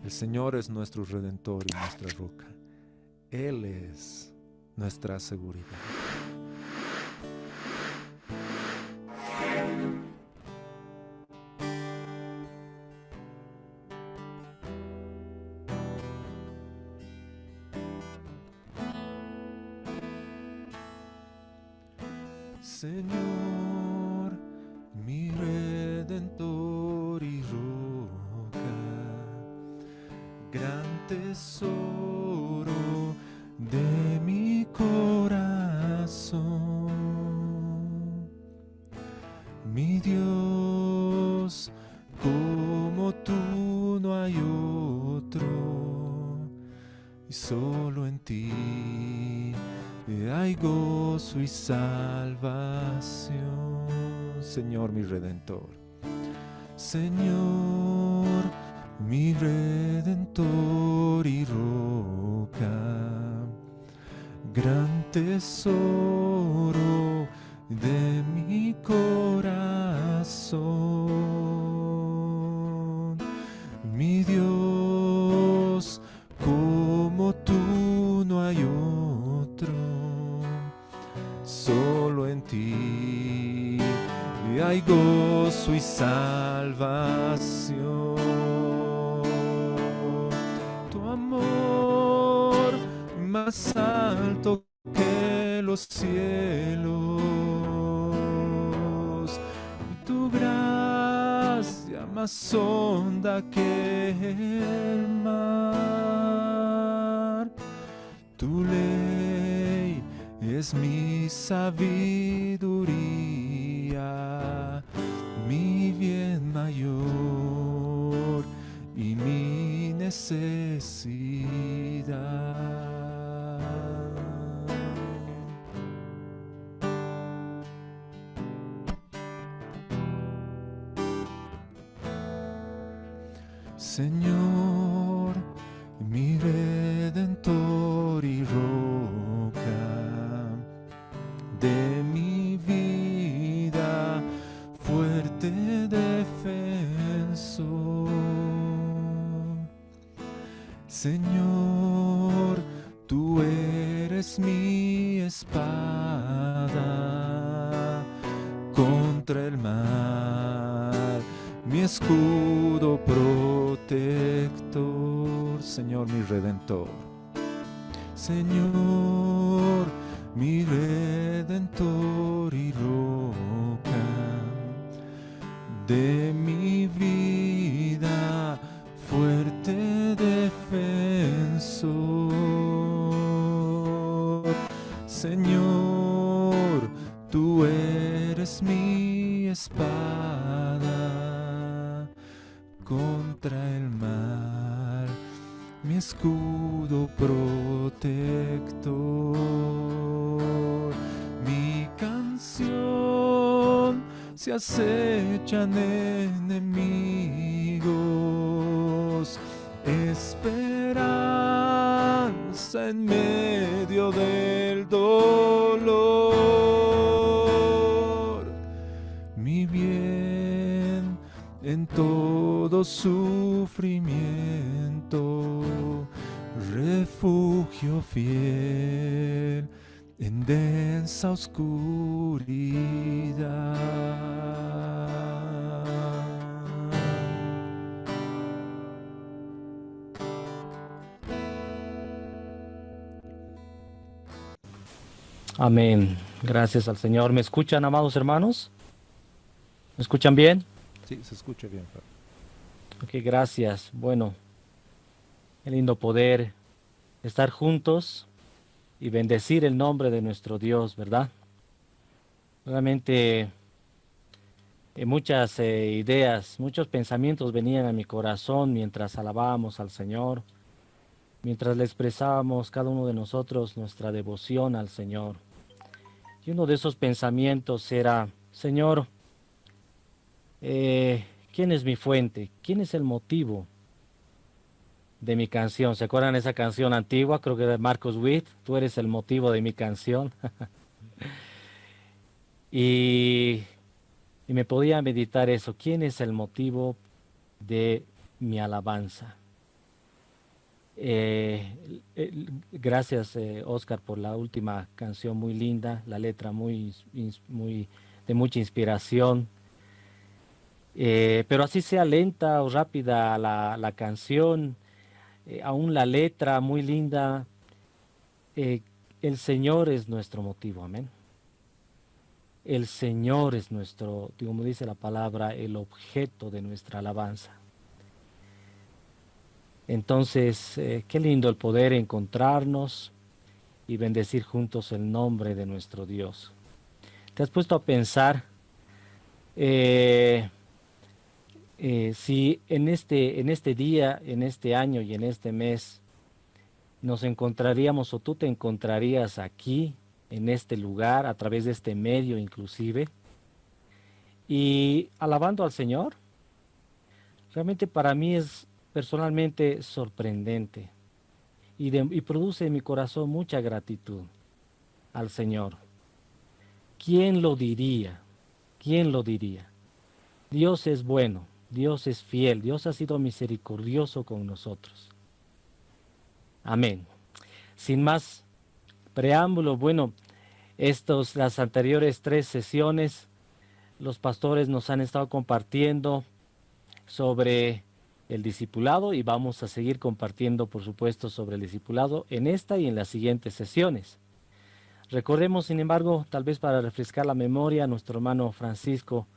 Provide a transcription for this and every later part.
El Señor es nuestro Redentor y nuestra roca. Él es nuestra seguridad. Señor, mi Redentor y roca, gran tesoro de mi corazón. Mi Dios, como tú no hay otro, y solo en ti hay gozo y salvación. Señor, mi Redentor. Señor, mi Redentor y roca, gran tesoro de mi corazón. Mi Dios, como tú no hay otro, solo en ti hay gozo y salvación. Tu amor más alto que los cielos, y tu gracia más honda que el mar. Tu ley es mi sabiduría, mi bien mayor y mi necesidad. Señor, mi Redentor y roca de mi vida, fuerte defensor. Señor, tú eres mi espada contra el mal, mi escudo protector. Señor, mi Redentor. Señor, mi Redentor y roca de mi vida, fuerte defensor. Señor, tú eres mi espada contra el mal, mi escudo protector. Mi canción se acechan enemigos, esperanza en medio del dolor. Mi bien en todo sufrimiento, refugio fiel en densa oscuridad. Amén. Gracias al Señor. ¿Me escuchan, amados hermanos? ¿Me escuchan bien? Sí, se escucha bien, Pablo. Ok, gracias. Bueno, qué lindo poder estar juntos y bendecir el nombre de nuestro Dios, ¿verdad? Realmente muchas ideas, muchos pensamientos venían a mi corazón mientras alabábamos al Señor, mientras le expresábamos cada uno de nosotros nuestra devoción al Señor. Y uno de esos pensamientos era, Señor, ¿quién es mi fuente? ¿Quién es el motivo de mi canción? ¿Se acuerdan de esa canción antigua? Creo que de Marcos Witt, tú eres el motivo de mi canción. y, y me podía meditar eso, ¿quién es el motivo de mi alabanza? Gracias, Oscar, por la última canción muy linda, la letra muy de mucha inspiración. Pero así sea lenta o rápida la canción, aún la letra muy linda, eh, el Señor es nuestro motivo, amén. El Señor es nuestro, como dice la palabra, el objeto de nuestra alabanza. Entonces, qué lindo el poder encontrarnos y bendecir juntos el nombre de nuestro Dios. ¿Te has puesto a pensar eh, si en este día, en este año y en este mes nos encontraríamos o tú te encontrarías aquí, en este lugar, a través de este medio inclusive, y alabando al Señor? Realmente para mí es personalmente sorprendente y produce en mi corazón mucha gratitud al Señor. ¿Quién lo diría? ¿Quién lo diría? Dios es bueno, Dios es fiel, Dios ha sido misericordioso con nosotros. Amén. Sin más preámbulo, bueno, las anteriores 3 sesiones, los pastores nos han estado compartiendo sobre el discipulado y vamos a seguir compartiendo, por supuesto, sobre el discipulado en esta y en las siguientes sesiones. Recordemos, sin embargo, tal vez para refrescar la memoria, nuestro hermano Francisco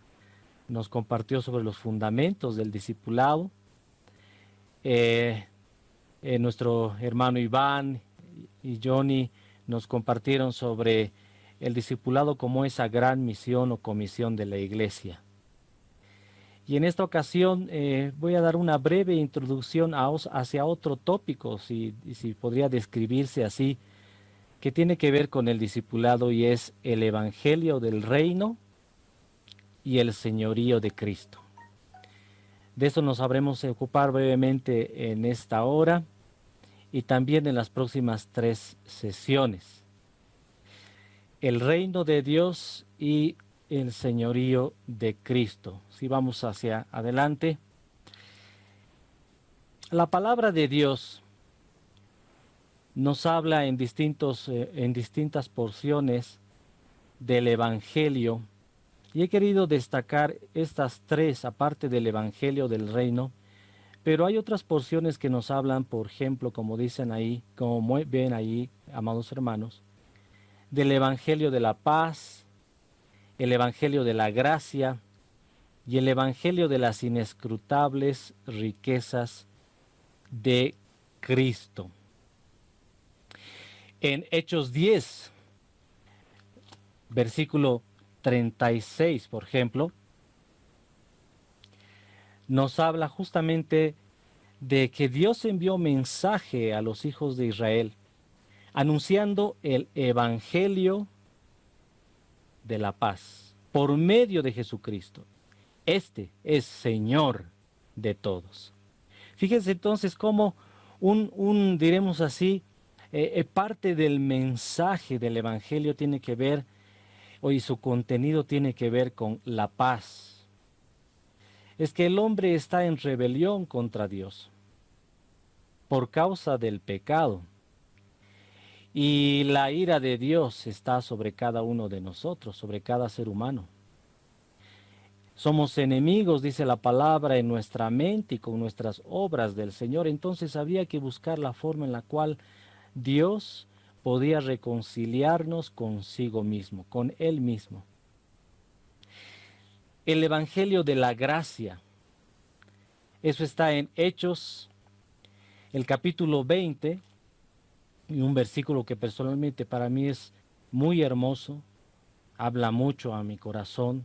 nos compartió sobre los fundamentos del discipulado. Eh, Nuestro hermano Iván y Johnny nos compartieron sobre el discipulado como esa gran misión o comisión de la iglesia. Y en esta ocasión voy a dar una breve introducción hacia otro tópico, si podría describirse así, que tiene que ver con el discipulado y es el Evangelio del Reino y el Señorío de Cristo. De eso nos sabremos ocupar brevemente en esta hora y también en las próximas 3 sesiones. El reino de Dios y el señorío de Cristo. Si vamos hacia adelante, la palabra de Dios nos habla en distintas porciones del Evangelio y he querido destacar estas 3, aparte del Evangelio del reino, pero hay otras porciones que nos hablan, por ejemplo, como dicen ahí, como ven ahí, amados hermanos, del Evangelio de la paz, el Evangelio de la gracia y el Evangelio de las inescrutables riquezas de Cristo. En Hechos 10, versículo 36, por ejemplo, nos habla justamente de que Dios envió mensaje a los hijos de Israel, anunciando el Evangelio de la paz por medio de Jesucristo. Este es Señor de todos. Fíjense entonces cómo diremos así, parte del mensaje del Evangelio tiene que ver, y su contenido tiene que ver con la paz. Es que el hombre está en rebelión contra Dios por causa del pecado. Y la ira de Dios está sobre cada uno de nosotros, sobre cada ser humano. Somos enemigos, dice la palabra, en nuestra mente y con nuestras obras del Señor. Entonces había que buscar la forma en la cual Dios podía reconciliarnos consigo mismo, con Él mismo. El Evangelio de la gracia, eso está en Hechos, el capítulo 20, y un versículo que personalmente para mí es muy hermoso, habla mucho a mi corazón.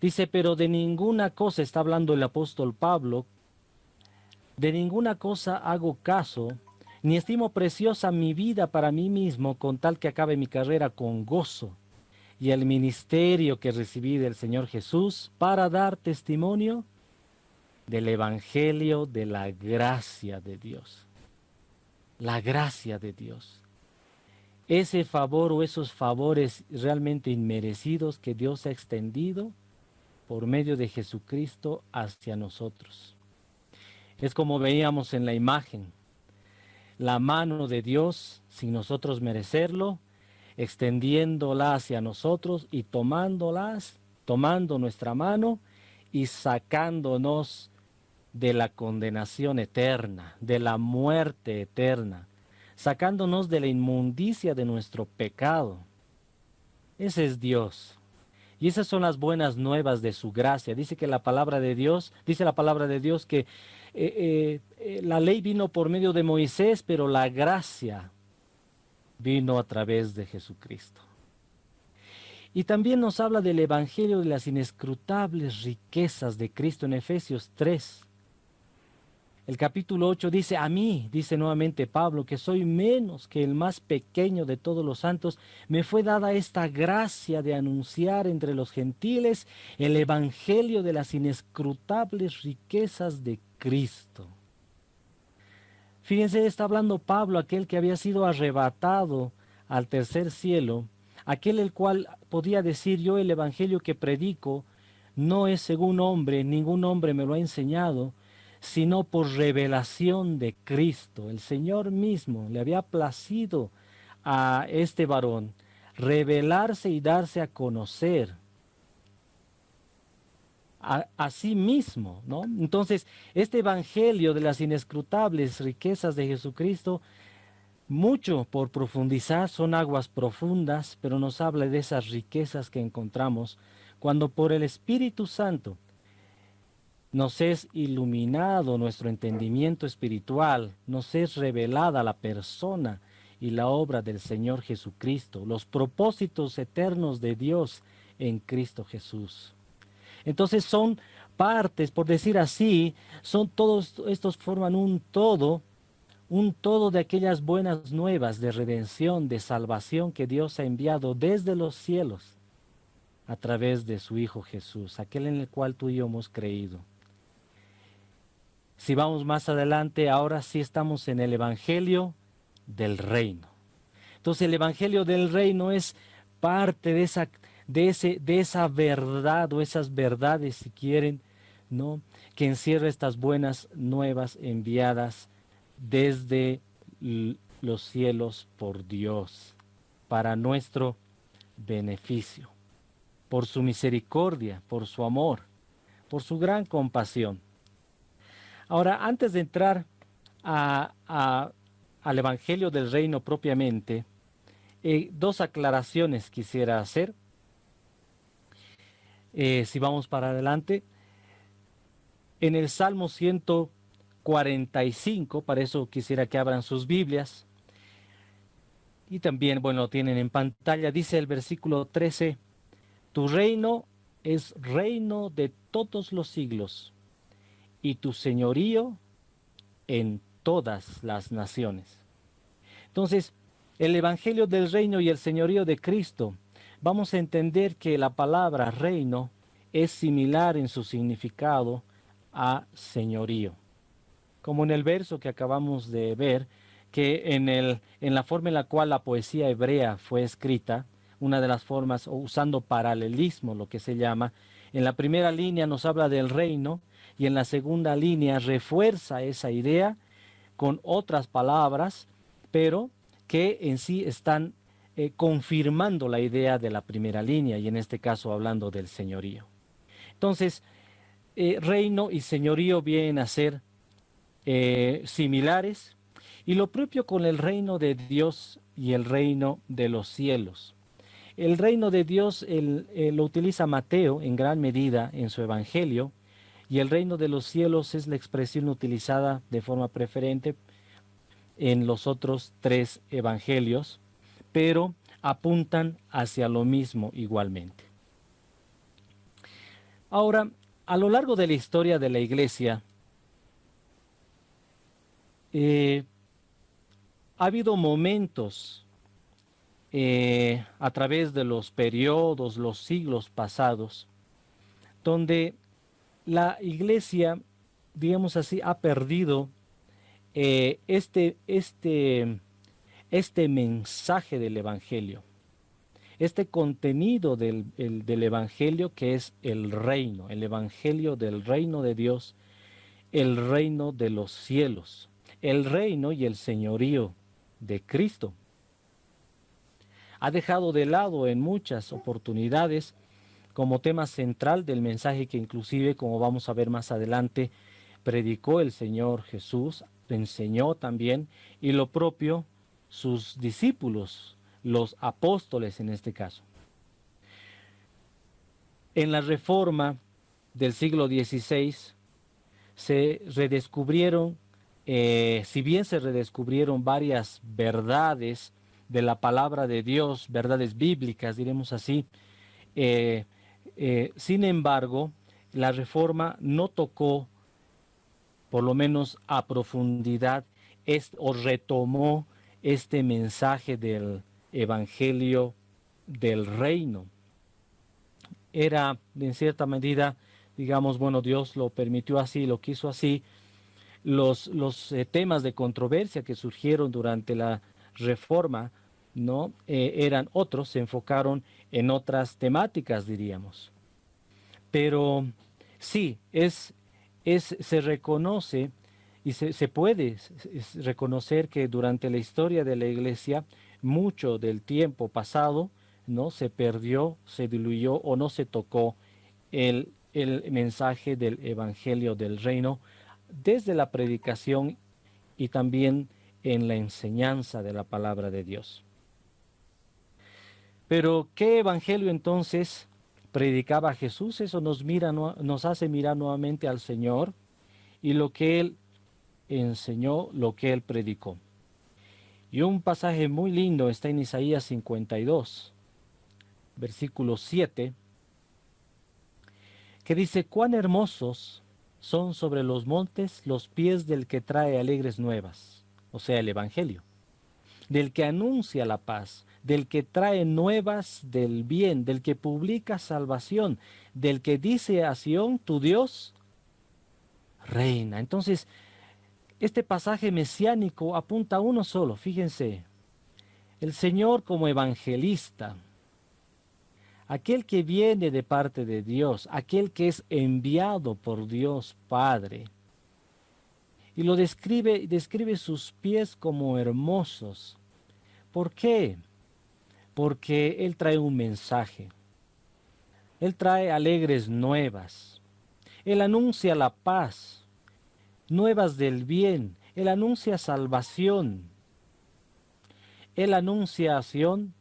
Dice, pero de ninguna cosa, está hablando el apóstol Pablo, de ninguna cosa hago caso, ni estimo preciosa mi vida para mí mismo, con tal que acabe mi carrera con gozo y el ministerio que recibí del Señor Jesús para dar testimonio del Evangelio de la gracia de Dios. La gracia de Dios. Ese favor o esos favores realmente inmerecidos que Dios ha extendido por medio de Jesucristo hacia nosotros. Es como veíamos en la imagen. la mano de Dios sin nosotros merecerlo, extendiéndola hacia nosotros y tomando nuestra mano y sacándonos de la condenación eterna, de la muerte eterna, sacándonos de la inmundicia de nuestro pecado. Ese es Dios. Y esas son las buenas nuevas de su gracia. Dice la palabra de Dios que la ley vino por medio de Moisés, pero la gracia vino a través de Jesucristo. Y también nos habla del Evangelio de las inescrutables riquezas de Cristo en Efesios 3. El capítulo 8 dice, a mí, dice nuevamente Pablo, que soy menos que el más pequeño de todos los santos, me fue dada esta gracia de anunciar entre los gentiles el Evangelio de las inescrutables riquezas de Cristo. Fíjense, está hablando Pablo, aquel que había sido arrebatado al tercer cielo, aquel el cual podía decir, yo el Evangelio que predico no es según hombre, ningún hombre me lo ha enseñado, sino por revelación de Cristo. El Señor mismo le había placido a este varón revelarse y darse a conocer a sí mismo, ¿no? Entonces, este evangelio de las inescrutables riquezas de Jesucristo, mucho por profundizar, son aguas profundas, pero nos habla de esas riquezas que encontramos cuando por el Espíritu Santo nos es iluminado nuestro entendimiento espiritual, nos es revelada la persona y la obra del Señor Jesucristo, los propósitos eternos de Dios en Cristo Jesús. Entonces son partes, por decir así, son todos estos forman un todo de aquellas buenas nuevas de redención, de salvación que Dios ha enviado desde los cielos a través de su Hijo Jesús, aquel en el cual tú y yo hemos creído. Si vamos más adelante, ahora sí estamos en el Evangelio del Reino. Entonces el Evangelio del Reino es parte de esa verdad o esas verdades, si quieren, ¿no? Que encierra estas buenas nuevas enviadas desde los cielos por Dios, para nuestro beneficio, por su misericordia, por su amor, por su gran compasión. Ahora, antes de entrar al Evangelio del Reino propiamente, dos aclaraciones quisiera hacer. Si vamos para adelante, en el Salmo 145, para eso quisiera que abran sus Biblias, y también, bueno, lo tienen en pantalla, dice el versículo 13, tu reino es reino de todos los siglos, y tu señorío en todas las naciones. Entonces, el Evangelio del Reino y el señorío de Cristo, vamos a entender que la palabra reino es similar en su significado a señorío. Como en el verso que acabamos de ver, que en la forma en la cual la poesía hebrea fue escrita, una de las formas, usando paralelismo, lo que se llama, en la primera línea nos habla del reino, y en la segunda línea refuerza esa idea con otras palabras, pero que en sí están confirmando la idea de la primera línea, y en este caso hablando del señorío. Entonces, reino y señorío vienen a ser similares, y lo propio con el reino de Dios y el reino de los cielos. El reino de Dios lo utiliza Mateo en gran medida en su evangelio, y el reino de los cielos es la expresión utilizada de forma preferente en los otros tres evangelios, pero apuntan hacia lo mismo igualmente. Ahora, a lo largo de la historia de la Iglesia, ha habido momentos a través de los periodos, los siglos pasados, donde la Iglesia, digamos así, ha perdido este mensaje del Evangelio, este contenido del Evangelio, que es el reino, el Evangelio del reino de Dios, el reino de los cielos. el reino y el señorío de Cristo. Ha dejado de lado en muchas oportunidades como tema central del mensaje que inclusive, como vamos a ver más adelante, predicó el Señor Jesús, enseñó también, y lo propio sus discípulos, los apóstoles en este caso. En la Reforma del siglo XVI se redescubrieron, si bien se redescubrieron varias verdades de la palabra de Dios, verdades bíblicas, diremos así, sin embargo, la Reforma no tocó, por lo menos a profundidad, o retomó este mensaje del Evangelio del Reino. Era, en cierta medida, digamos, bueno, Dios lo permitió así, lo quiso así. Los temas de controversia que surgieron durante la Reforma, ¿no? Eran otros, se enfocaron en otras temáticas, diríamos. Pero sí, se reconoce y se puede reconocer que durante la historia de la Iglesia, mucho del tiempo pasado, ¿no? Se perdió, se diluyó o no se tocó el mensaje del Evangelio del Reino desde la predicación y también en la enseñanza de la palabra de Dios. Pero, ¿qué Evangelio entonces predicaba Jesús? Eso nos hace mirar nuevamente al Señor y lo que Él enseñó, lo que Él predicó. Y un pasaje muy lindo está en Isaías 52, versículo 7, que dice: «Cuán hermosos son sobre los montes los pies del que trae alegres nuevas», o sea, el Evangelio, «del que anuncia la paz, del que trae nuevas del bien, del que publica salvación, del que dice a Sión, tu Dios reina». Entonces, este pasaje mesiánico apunta a uno solo, fíjense, el Señor como evangelista, aquel que viene de parte de Dios, aquel que es enviado por Dios Padre. Y lo describe sus pies como hermosos. ¿Por qué? Porque Él trae un mensaje. Él trae alegres nuevas. Él anuncia la paz, nuevas del bien. Él anuncia salvación. Él anuncia a Sión,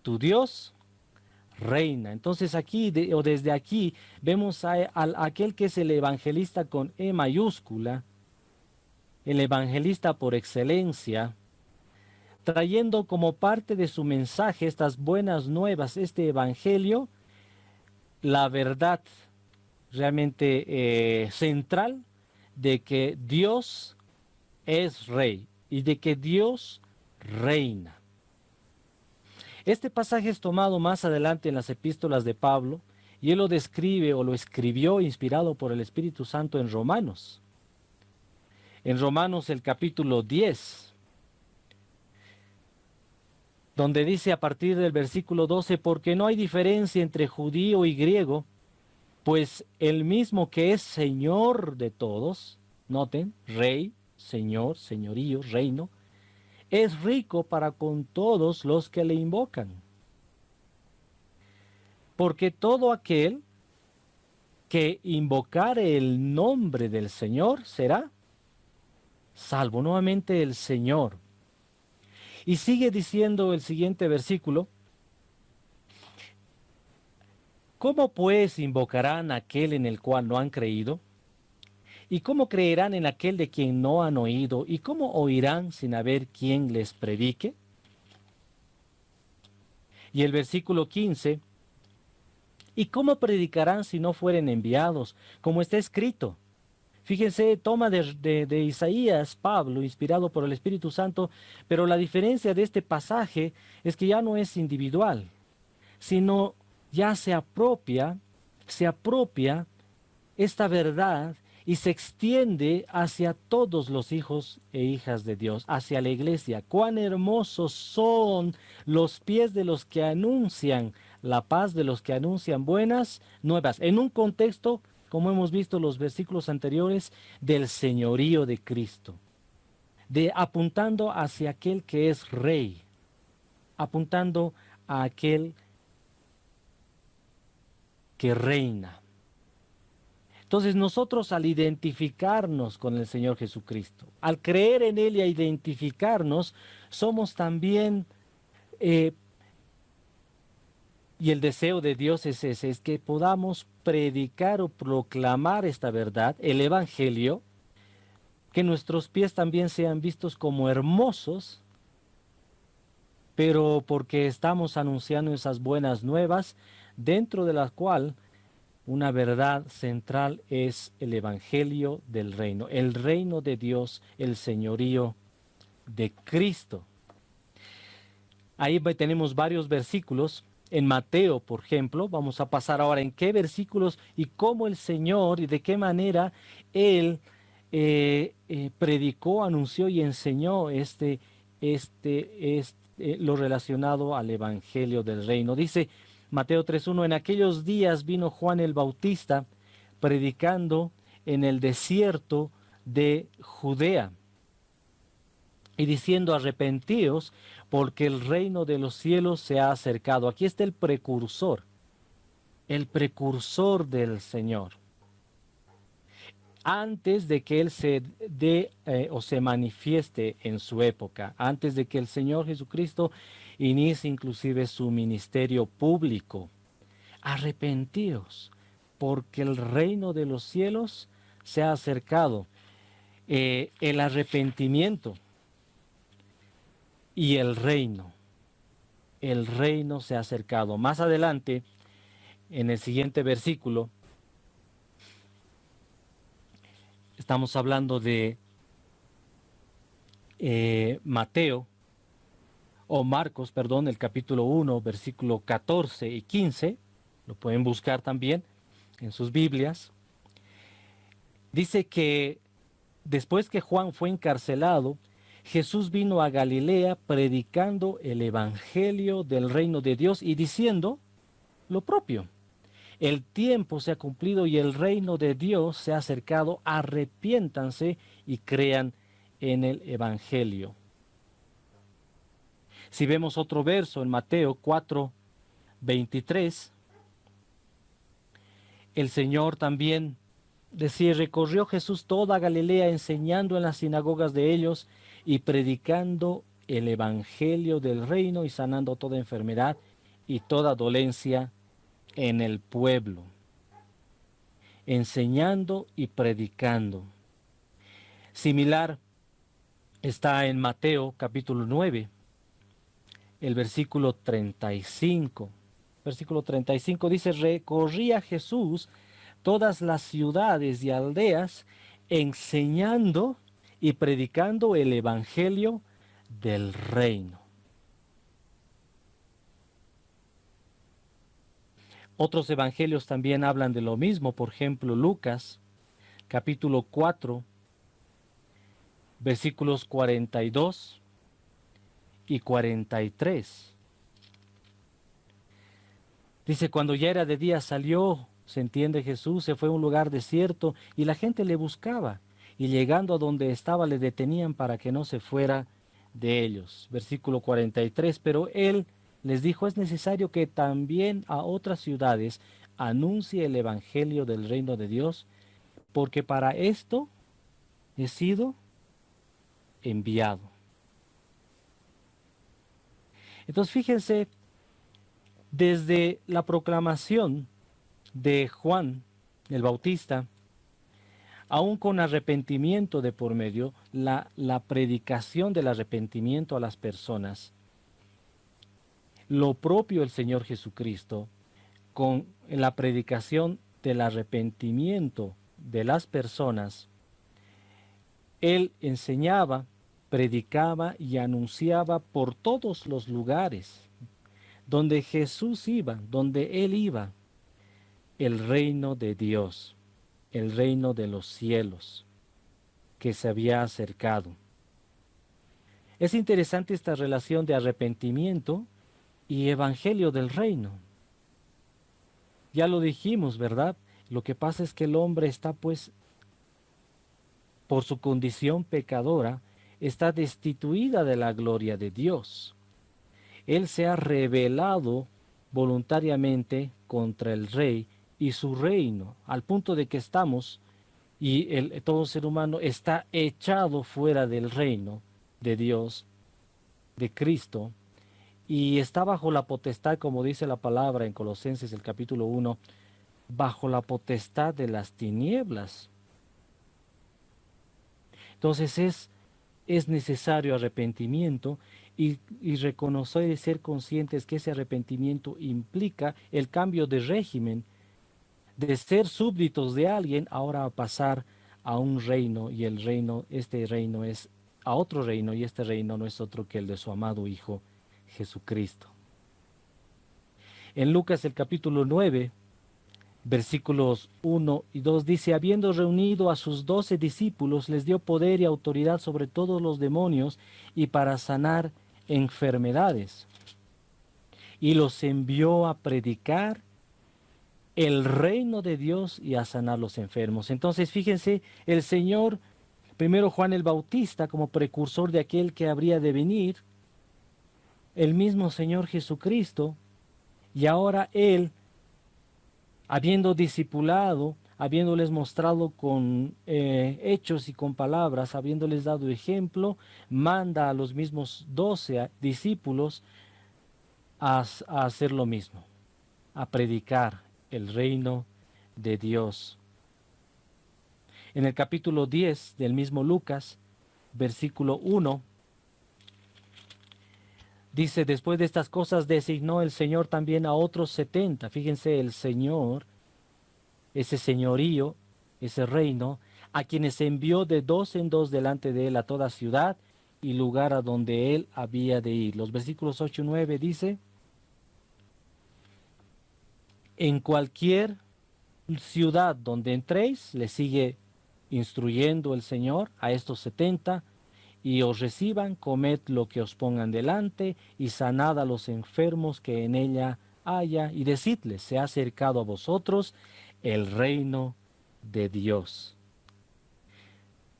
tu Dios reina. Entonces aquí, desde aquí, vemos a aquel que es el evangelista con E mayúscula, el evangelista por excelencia, trayendo como parte de su mensaje estas buenas nuevas, este evangelio, la verdad realmente central de que Dios es rey y de que Dios reina. Este pasaje es tomado más adelante en las epístolas de Pablo y él lo describe o lo escribió inspirado por el Espíritu Santo en Romanos. En Romanos el capítulo 10, donde dice a partir del versículo 12: «Porque no hay diferencia entre judío y griego, pues el mismo que es Señor de todos», noten, rey, señor, señorío, reino, «es rico para con todos los que le invocan. Porque todo aquel que invocare el nombre del Señor será salvo». Nuevamente el Señor. Y sigue diciendo el siguiente versículo: «¿Cómo pues invocarán a aquel en el cual no han creído? ¿Y cómo creerán en aquel de quien no han oído? ¿Y cómo oirán sin haber quien les predique?». Y el versículo 15: «¿Y cómo predicarán si no fueren enviados? Como está escrito». Fíjense, toma de Isaías, Pablo, inspirado por el Espíritu Santo, pero la diferencia de este pasaje es que ya no es individual, sino ya se apropia esta verdad y se extiende hacia todos los hijos e hijas de Dios, hacia la iglesia. «Cuán hermosos son los pies de los que anuncian la paz, de los que anuncian buenas nuevas», en un contexto, como hemos visto en los versículos anteriores, del señorío de Cristo. apuntando hacia aquel que es rey, apuntando a aquel que reina. Entonces nosotros al identificarnos con el Señor Jesucristo, al creer en Él y a identificarnos, somos también, y el deseo de Dios es ese, es que podamos predicar o proclamar esta verdad, el Evangelio, que nuestros pies también sean vistos como hermosos, pero porque estamos anunciando esas buenas nuevas, dentro de las cuales una verdad central es el Evangelio del reino, el reino de Dios, el señorío de Cristo. Ahí tenemos varios versículos. En Mateo, por ejemplo, vamos a pasar ahora en qué versículos y cómo el Señor y de qué manera Él predicó, anunció y enseñó lo relacionado al Evangelio del reino. Dice Mateo 3:1, en aquellos días vino Juan el Bautista predicando en el desierto de Judea y diciendo arrepentíos porque el reino de los cielos se ha acercado. Aquí está el precursor del Señor. Antes de que Él se dé o se manifieste en su época, antes de que el Señor Jesucristo inicie inclusive su ministerio público. Arrepentíos, porque el reino de los cielos se ha acercado. El arrepentimiento y el reino se ha acercado. Más adelante, en el siguiente versículo, estamos hablando de Marcos, el capítulo 1, versículo 14 y 15, lo pueden buscar también en sus Biblias. Dice que después que Juan fue encarcelado, Jesús vino a Galilea predicando el evangelio del reino de Dios y diciendo lo propio. El tiempo se ha cumplido y el reino de Dios se ha acercado. Arrepiéntanse y crean en el evangelio. Si vemos otro verso en Mateo 4:23, el Señor también decía, recorrió Jesús toda Galilea enseñando en las sinagogas de ellos y predicando el evangelio del reino y sanando toda enfermedad y toda dolencia en el pueblo. Enseñando y predicando. Similar está en Mateo capítulo 9, el versículo 35. Versículo 35 dice, recorría Jesús todas las ciudades y aldeas, enseñando y predicando el evangelio del reino. Otros evangelios también hablan de lo mismo, por ejemplo, Lucas, capítulo 4, versículos 42 y 43. Dice, cuando ya era de día salió, se entiende Jesús, se fue a un lugar desierto y la gente le buscaba y llegando a donde estaba le detenían para que no se fuera de ellos. Versículo 43, pero él les dijo, es necesario que también a otras ciudades anuncie el evangelio del reino de Dios, porque para esto he sido enviado. Entonces fíjense, desde la proclamación de Juan el Bautista, aún con arrepentimiento de por medio, la predicación del arrepentimiento a las personas, lo propio el Señor Jesucristo, con la predicación del arrepentimiento de las personas, Él enseñaba, predicaba y anunciaba por todos los lugares donde Jesús iba, donde Él iba, el reino de Dios, el reino de los cielos, que se había acercado. Es interesante esta relación de arrepentimiento y evangelio del reino. Ya lo dijimos, ¿verdad? Lo que pasa es que el hombre está, pues, por su condición pecadora, está destituida de la gloria de Dios. Él se ha rebelado voluntariamente contra el rey y su reino, al punto de que estamos, y todo ser humano está echado fuera del reino de Dios, de Cristo, y está bajo la potestad, como dice la palabra en Colosenses el capítulo 1, bajo la potestad de las tinieblas. Entonces es necesario arrepentimiento y reconocer y ser conscientes que ese arrepentimiento implica el cambio de régimen, de ser súbditos de alguien, ahora a pasar a un reino, y el reino, este reino es a otro reino, y este reino no es otro que el de su amado Hijo Jesucristo. En Lucas el capítulo 9, versículos 1 y 2 dice: habiendo reunido a sus 12 discípulos, les dio poder y autoridad sobre todos los demonios y para sanar enfermedades. Y los envió a predicar el reino de Dios y a sanar los enfermos. Entonces, fíjense, el Señor, primero Juan el Bautista como precursor de aquel que habría de venir, el mismo Señor Jesucristo, y ahora Él, habiendo discipulado, habiéndoles mostrado con hechos y con palabras, habiéndoles dado ejemplo, manda a los mismos 12 discípulos a hacer lo mismo, a predicar el reino de Dios. En el capítulo 10 del mismo Lucas, versículo 1, dice: después de estas cosas designó el Señor también a otros 70. Fíjense, el Señor, ese señorío, ese reino, a quienes envió de dos en dos delante de él a toda ciudad y lugar a donde él había de ir. Los versículos 8 y 9 dice: en cualquier ciudad donde entréis, le sigue instruyendo el Señor a estos 70, y os reciban, comed lo que os pongan delante, y sanad a los enfermos que en ella haya, y decidles: se ha acercado a vosotros el reino de Dios.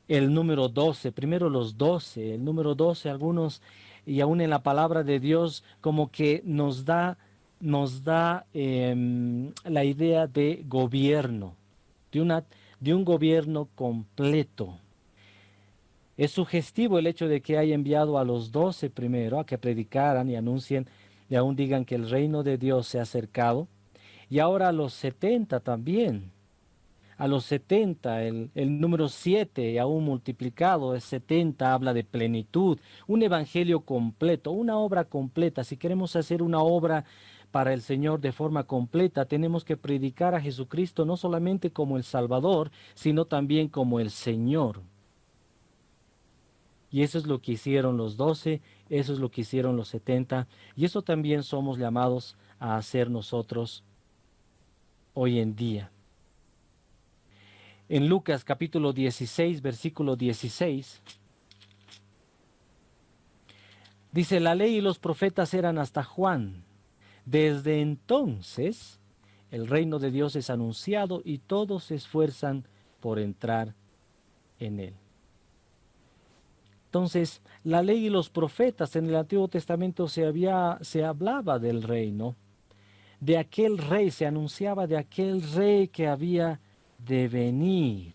El número 12, primero los 12, el número 12, algunos, y aún en la palabra de Dios, como que nos da la idea de gobierno, de un gobierno completo. Es sugestivo el hecho de que haya enviado a los 12 primero a que predicaran y anuncien y aún digan que el reino de Dios se ha acercado, y ahora a los 70 también. A los 70, el número 7 aún multiplicado es 70, habla de plenitud, un evangelio completo, una obra completa. Si queremos hacer una obra para el Señor de forma completa, tenemos que predicar a Jesucristo no solamente como el Salvador, sino también como el Señor. Y eso es lo que hicieron los 12, eso es lo que hicieron los 70, y eso también somos llamados a hacer nosotros hoy en día. En Lucas capítulo 16, versículo 16, dice: la ley y los profetas eran hasta Juan. Desde entonces el reino de Dios es anunciado y todos se esfuerzan por entrar en él. Entonces, la ley y los profetas en el Antiguo Testamento se hablaba del reino, de aquel rey, se anunciaba de aquel rey que había de venir.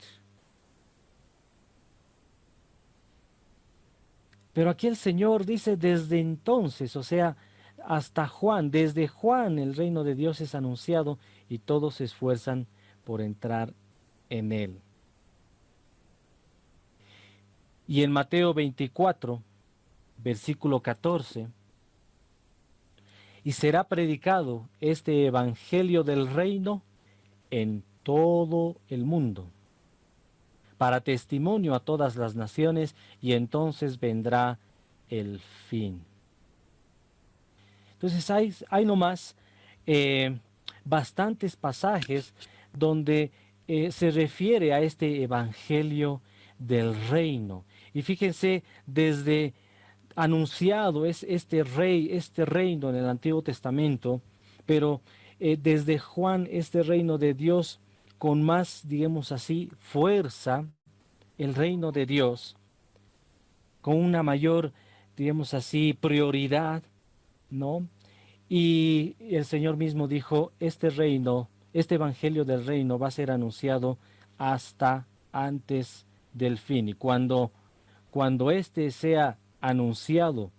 Pero aquí el Señor dice desde entonces, o sea, hasta Juan, desde Juan el reino de Dios es anunciado y todos se esfuerzan por entrar en él. Y en Mateo 24, versículo 14, y será predicado este evangelio del reino en todo el mundo, para testimonio a todas las naciones, y entonces vendrá el fin. Entonces hay nomás bastantes pasajes donde se refiere a este evangelio del reino. Y fíjense, desde anunciado es este rey, este reino en el Antiguo Testamento, pero desde Juan este reino de Dios con más, digamos así, fuerza, el reino de Dios con una mayor, digamos así, prioridad, ¿no? Y el Señor mismo dijo, este reino, este evangelio del reino va a ser anunciado hasta antes del fin. Y cuando éste sea anunciado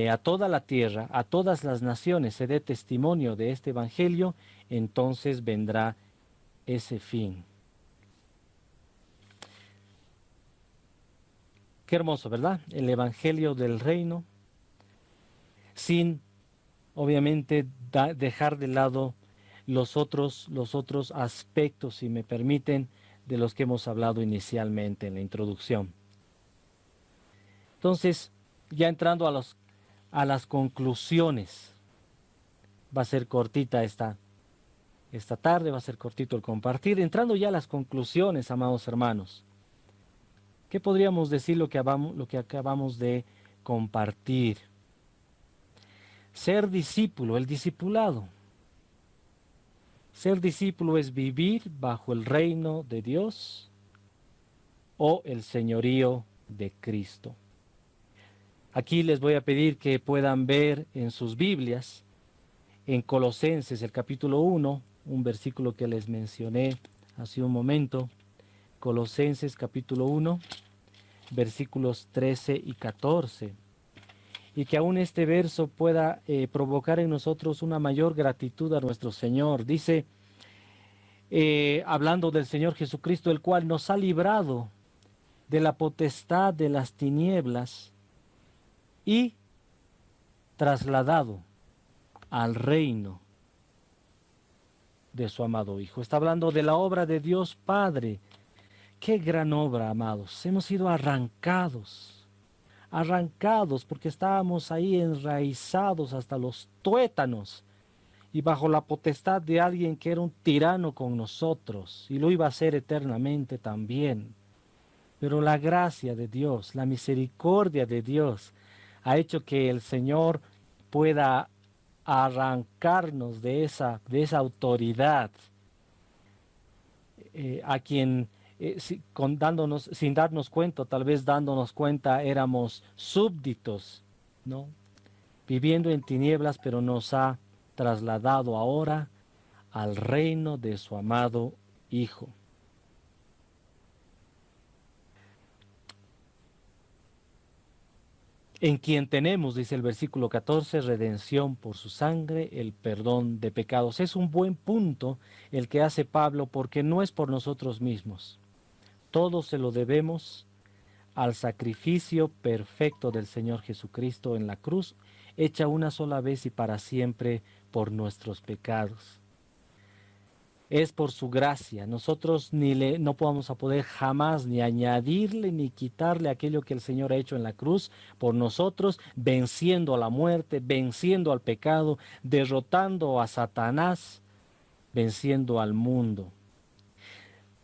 a toda la tierra, a todas las naciones, se dé testimonio de este evangelio, entonces vendrá ese fin. Qué hermoso, ¿verdad? El evangelio del reino, sin obviamente dejar de lado los otros aspectos, si me permiten, de los que hemos hablado inicialmente en la introducción. Entonces, ya entrando a las conclusiones, va a ser cortita esta tarde, va a ser cortito el compartir. Entrando ya a las conclusiones, amados hermanos, ¿qué podríamos decir lo que acabamos de compartir? Ser discípulo, el discipulado. Ser discípulo es vivir bajo el reino de Dios o el señorío de Cristo. Aquí les voy a pedir que puedan ver en sus Biblias, en Colosenses, el capítulo 1, un versículo que les mencioné hace un momento, Colosenses capítulo 1, versículos 13 y 14, y que aún este verso pueda provocar en nosotros una mayor gratitud a nuestro Señor. Dice, hablando del Señor Jesucristo, el cual nos ha librado de la potestad de las tinieblas y trasladado al reino de su amado Hijo. Está hablando de la obra de Dios Padre. Qué gran obra, amados. Hemos sido arrancados porque estábamos ahí enraizados hasta los tuétanos y bajo la potestad de alguien que era un tirano con nosotros y lo iba a hacer eternamente también. Pero la gracia de Dios, la misericordia de Dios ha hecho que el Señor pueda arrancarnos de esa autoridad a quien sin darnos cuenta, tal vez dándonos cuenta, éramos súbditos, ¿no? Viviendo en tinieblas, pero nos ha trasladado ahora al reino de su amado Hijo. En quien tenemos, dice el versículo 14, redención por su sangre, el perdón de pecados. Es un buen punto el que hace Pablo porque no es por nosotros mismos. Todo se lo debemos al sacrificio perfecto del Señor Jesucristo en la cruz, hecha una sola vez y para siempre por nuestros pecados. Es por su gracia. Nosotros no podamos a poder jamás ni añadirle ni quitarle aquello que el Señor ha hecho en la cruz por nosotros, venciendo a la muerte, venciendo al pecado, derrotando a Satanás, venciendo al mundo.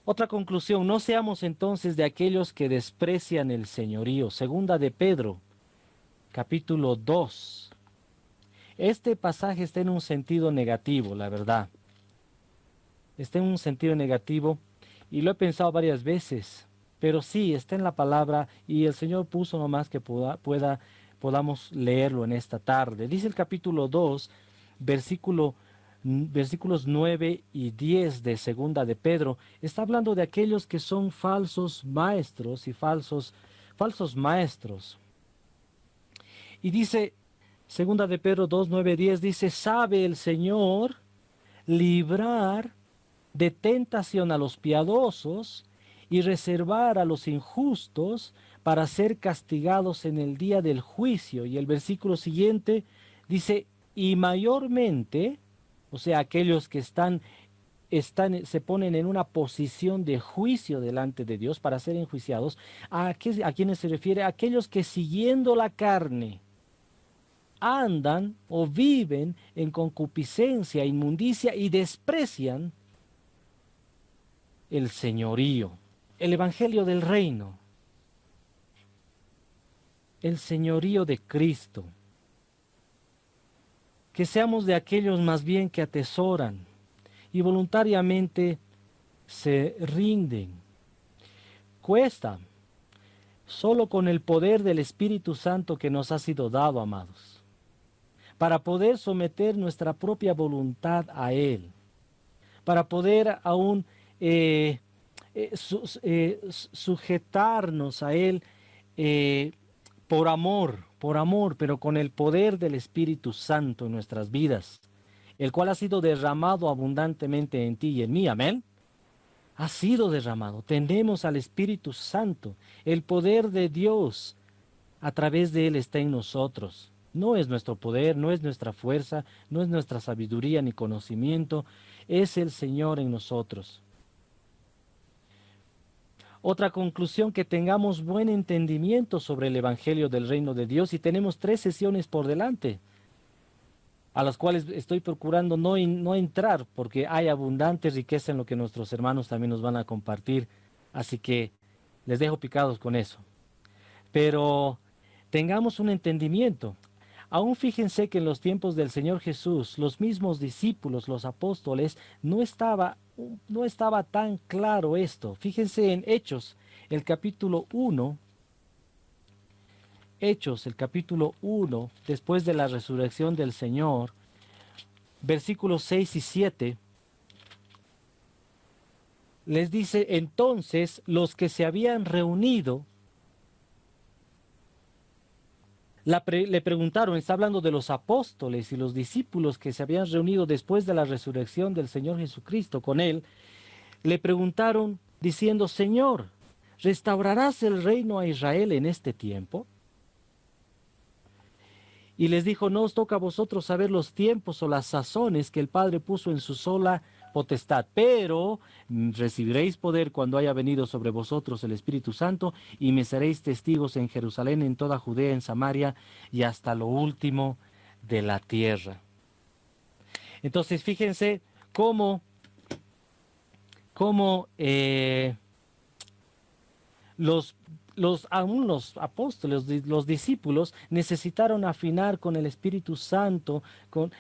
Otra conclusión, no seamos entonces de aquellos que desprecian el señorío. Segunda de Pedro, capítulo 2. Este pasaje está en un sentido negativo, la verdad. Está en un sentido negativo y lo he pensado varias veces, pero sí, está en la palabra y el Señor puso nomás que podamos leerlo en esta tarde. Dice el capítulo 2, versículos 9 y 10 de Segunda de Pedro, está hablando de aquellos que son falsos maestros y falsos maestros. Y dice, Segunda de Pedro 2, 9, 10, dice, sabe el Señor librar de tentación a los piadosos y reservar a los injustos para ser castigados en el día del juicio. Y el versículo siguiente dice, y mayormente, o sea, aquellos que se ponen en una posición de juicio delante de Dios para ser enjuiciados, ¿a quienes se refiere? A aquellos que siguiendo la carne andan o viven en concupiscencia, inmundicia y desprecian el señorío, el evangelio del reino, el señorío de Cristo. Que seamos de aquellos más bien que atesoran y voluntariamente se rinden. Cuesta, Solo con el poder del Espíritu Santo que nos ha sido dado, amados, para poder someter nuestra propia voluntad a Él, para poder aún sujetarnos a Él eh, por amor, pero con el poder del Espíritu Santo en nuestras vidas, el cual ha sido derramado abundantemente en ti y en mí, amén. Ha sido derramado. Tenemos al Espíritu Santo, el poder de Dios a través de Él está en nosotros. No es nuestro poder, no es nuestra fuerza, no es nuestra sabiduría ni conocimiento, es el Señor en nosotros. Otra conclusión, que tengamos buen entendimiento sobre el Evangelio del Reino de Dios, y tenemos 3 sesiones por delante, a las cuales estoy procurando no entrar, porque hay abundante riqueza en lo que nuestros hermanos también nos van a compartir, así que les dejo picados con eso. Pero tengamos un entendimiento. Aún fíjense que en los tiempos del Señor Jesús, los mismos discípulos, los apóstoles, no estaba tan claro esto. Fíjense en Hechos, el capítulo 1. Hechos, el capítulo 1, después de la resurrección del Señor, versículos 6 y 7, les dice: entonces los que se habían reunido le preguntaron, está hablando de los apóstoles y los discípulos que se habían reunido después de la resurrección del Señor Jesucristo con él, le preguntaron diciendo: Señor, ¿restaurarás el reino a Israel en este tiempo? Y les dijo: no os toca a vosotros saber los tiempos o las sazones que el Padre puso en su sola potestad, pero recibiréis poder cuando haya venido sobre vosotros el Espíritu Santo, y me seréis testigos en Jerusalén, en toda Judea, en Samaria y hasta lo último de la tierra. Entonces fíjense cómo aún los apóstoles, los discípulos, necesitaron afinar con el Espíritu Santo, con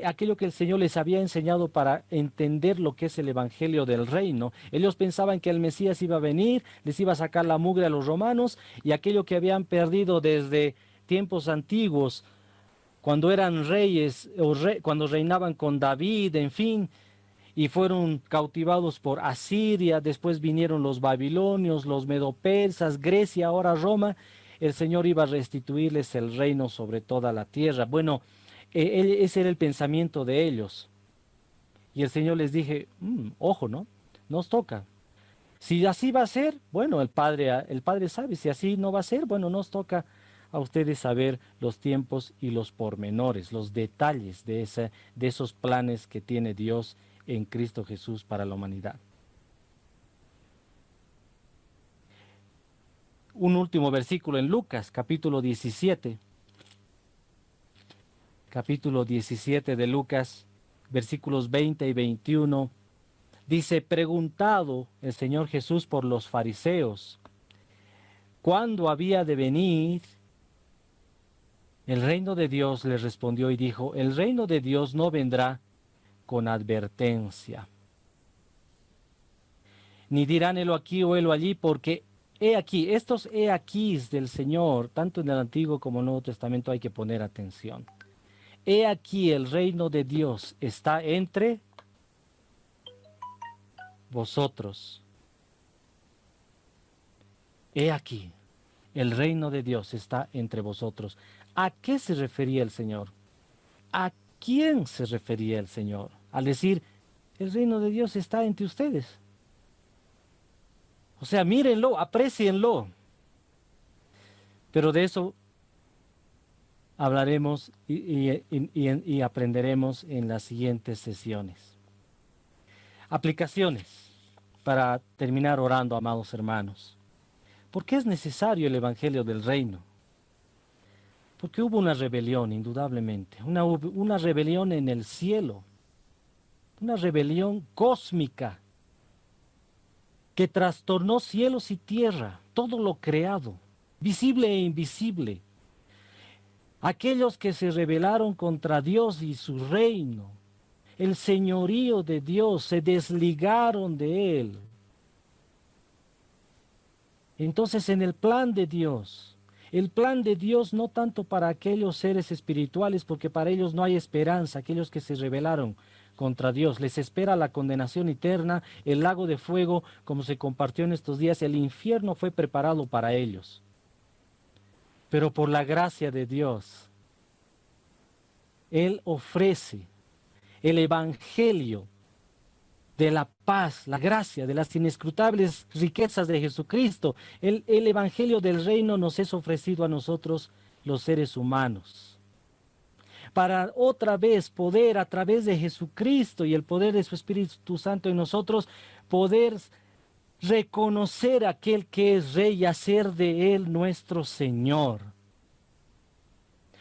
aquello que el Señor les había enseñado para entender lo que es el Evangelio del Reino. Ellos pensaban que el Mesías iba a venir, les iba a sacar la mugre a los romanos, y aquello que habían perdido desde tiempos antiguos, cuando eran reyes, cuando reinaban con David, en fin, y fueron cautivados por Asiria, después vinieron los babilonios, los medopersas, Grecia, ahora Roma. El Señor iba a restituirles el reino sobre toda la tierra. Bueno, ese era el pensamiento de ellos. Y el Señor les dije: ojo, ¿no? Nos toca. Si así va a ser, bueno, el Padre sabe. Si así no va a ser, bueno, nos toca a ustedes saber los tiempos y los pormenores, los detalles de esos planes que tiene Dios en Cristo Jesús para la humanidad. Un último versículo en Lucas, capítulo 17. Capítulo 17 de Lucas, versículos 20 y 21. Dice: preguntado el Señor Jesús por los fariseos ¿cuándo había de venir el reino de Dios?, les respondió y dijo: el reino de Dios no vendrá con advertencia, ni dirán helo aquí o helo allí, porque he aquí, estos he aquí del Señor, tanto en el Antiguo como en el Nuevo Testamento hay que poner atención. He aquí el reino de Dios está entre vosotros. He aquí, el reino de Dios está entre vosotros. ¿A qué se refería el Señor? ¿A quién se refería el Señor al decir: el reino de Dios está entre ustedes? O sea, mírenlo, aprécienlo. Pero de eso hablaremos y aprenderemos en las siguientes sesiones. Aplicaciones para terminar orando, amados hermanos. ¿Por qué es necesario el Evangelio del Reino? Porque hubo una rebelión, indudablemente, una rebelión en el cielo, una rebelión cósmica que trastornó cielos y tierra, todo lo creado, visible e invisible. Aquellos que se rebelaron contra Dios y su reino, el señorío de Dios, se desligaron de Él. Entonces, en el plan de Dios, el plan de Dios no tanto para aquellos seres espirituales, porque para ellos no hay esperanza, aquellos que se rebelaron contra Dios, les espera la condenación eterna, el lago de fuego, como se compartió en estos días, el infierno fue preparado para ellos. Pero por la gracia de Dios, Él ofrece el evangelio de la paz, la gracia, de las inescrutables riquezas de Jesucristo. El evangelio del reino nos es ofrecido a nosotros, los seres humanos, para otra vez poder, a través de Jesucristo y el poder de su Espíritu Santo en nosotros, poder reconocer a aquel que es Rey y hacer de Él nuestro Señor.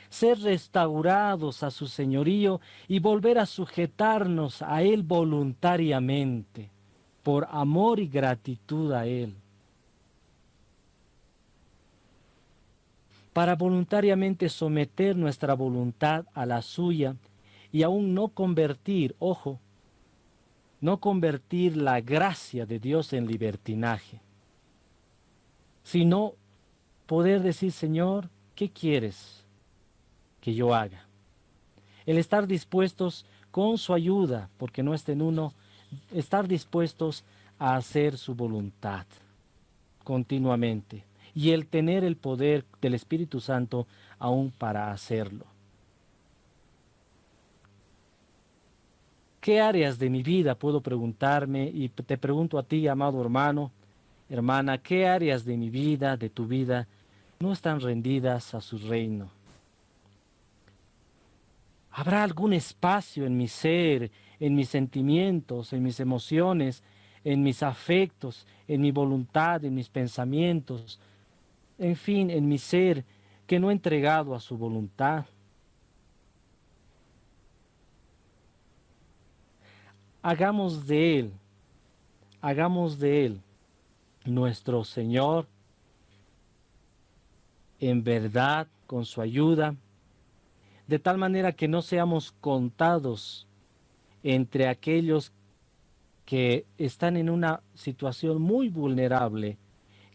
Ser restaurados a su señorío y volver a sujetarnos a Él voluntariamente, por amor y gratitud a Él. Para voluntariamente someter nuestra voluntad a la suya y aún no convertir, ojo, no convertir la gracia de Dios en libertinaje, sino poder decir, Señor, ¿qué quieres que yo haga? El estar dispuestos con su ayuda, porque no está en uno, estar dispuestos a hacer su voluntad continuamente y el tener el poder del Espíritu Santo aún para hacerlo. ¿Qué áreas de mi vida puedo preguntarme? Y te pregunto a ti, amado hermano, hermana, ¿qué áreas de mi vida, de tu vida, no están rendidas a su reino? ¿Habrá algún espacio en mi ser, en mis sentimientos, en mis emociones, en mis afectos, en mi voluntad, en mis pensamientos, en fin, en mi ser, que no he entregado a su voluntad? Hagamos de Él nuestro Señor, en verdad, con su ayuda, de tal manera que no seamos contados entre aquellos que están en una situación muy vulnerable,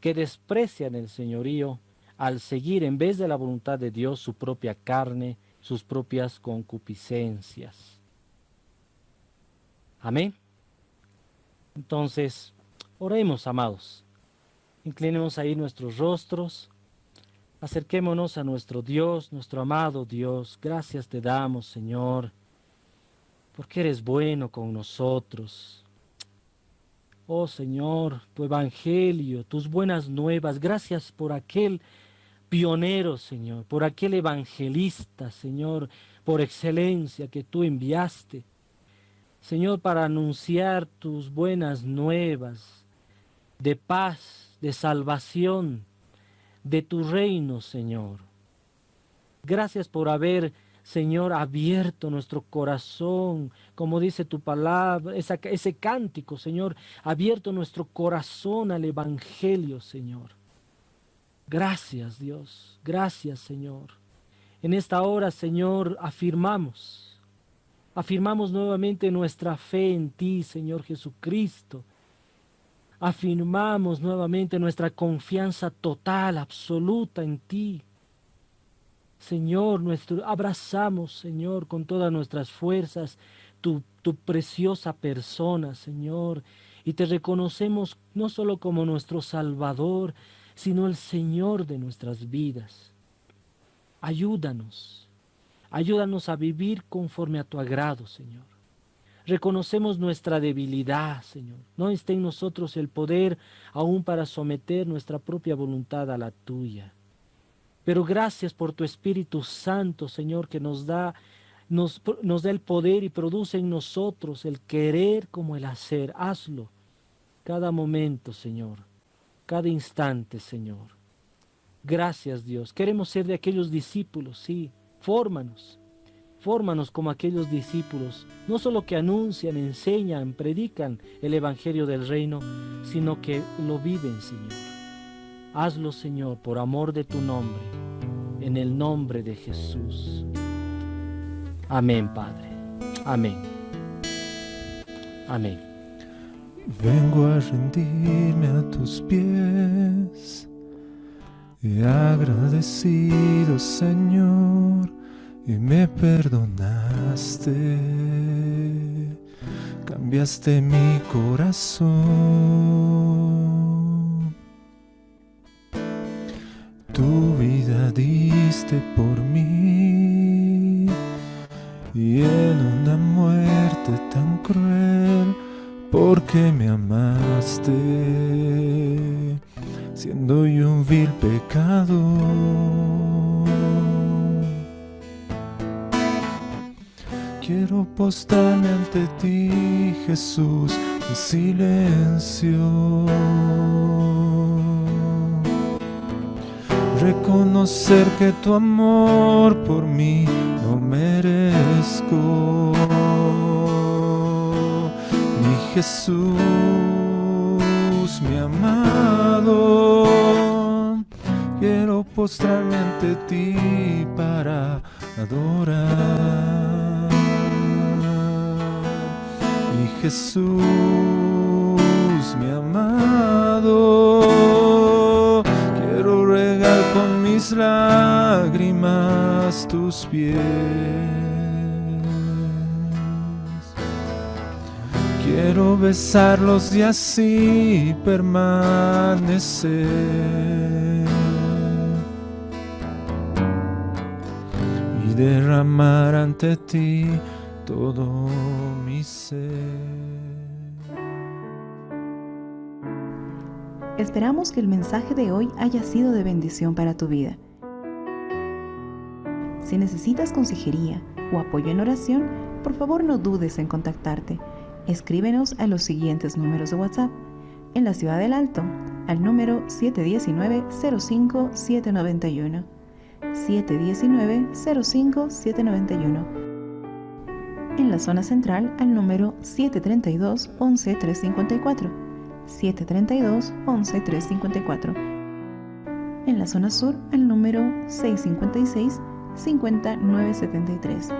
que desprecian el señorío al seguir en vez de la voluntad de Dios su propia carne, sus propias concupiscencias. Amén. Entonces, oremos, amados. Inclinemos ahí nuestros rostros. Acerquémonos a nuestro Dios, nuestro amado Dios. Gracias te damos, Señor, porque eres bueno con nosotros. Oh Señor, tu evangelio, tus buenas nuevas. Gracias por aquel pionero, Señor, por aquel evangelista, Señor, por excelencia que tú enviaste, Señor, para anunciar tus buenas nuevas de paz, de salvación, de tu reino, Señor. Gracias por haber, Señor, abierto nuestro corazón, como dice tu palabra, ese cántico, Señor, abierto nuestro corazón al evangelio, Señor. Gracias, Dios. Gracias, Señor. En esta hora, Señor, afirmamos nuevamente nuestra fe en ti, Señor Jesucristo. Afirmamos nuevamente nuestra confianza total, absoluta en ti. Señor, abrazamos, Señor, con todas nuestras fuerzas tu preciosa persona, Señor, y te reconocemos no solo como nuestro Salvador, sino el Señor de nuestras vidas. Ayúdanos a vivir conforme a tu agrado, Señor. Reconocemos nuestra debilidad, Señor. No está en nosotros el poder aún para someter nuestra propia voluntad a la tuya. Pero gracias por tu Espíritu Santo, Señor, que nos da el poder y produce en nosotros el querer como el hacer. Hazlo cada momento, Señor, cada instante, Señor. Gracias, Dios. Queremos ser de aquellos discípulos, sí. Fórmanos como aquellos discípulos, no solo que anuncian, enseñan, predican el Evangelio del Reino, sino que lo viven, Señor. Hazlo, Señor, por amor de tu nombre, en el nombre de Jesús. Amén, Padre. Amén. Amén. Vengo a rendirme a tus pies, y agradecido, Señor, y me perdonaste, cambiaste mi corazón. Tu vida diste por mí, y en una muerte tan cruel, porque me amaste, siendo yo un vil pecador. Quiero postrarme ante ti, Jesús, en silencio, reconocer que tu amor por mí no merezco. Mi Jesús, mi amado, quiero postrarme ante ti para adorar. Mi Jesús, mi amado, quiero regar con mis lágrimas tus pies. Quiero besarlos y así permanecer, y derramar ante ti todo mi ser. Esperamos que el mensaje de hoy haya sido de bendición para tu vida. Si necesitas consejería o apoyo en oración, por favor no dudes en contactarte. Escríbenos a los siguientes números de WhatsApp. En la Ciudad del Alto, al número 719-05-791. 719-05-791. En la zona central, al número 732-11-354. 732-11-354. En la zona sur, al número 656-5973.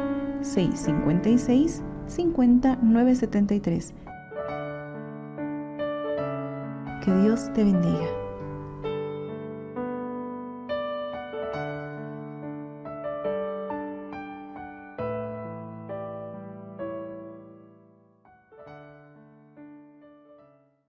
656-5973. Que Dios te bendiga.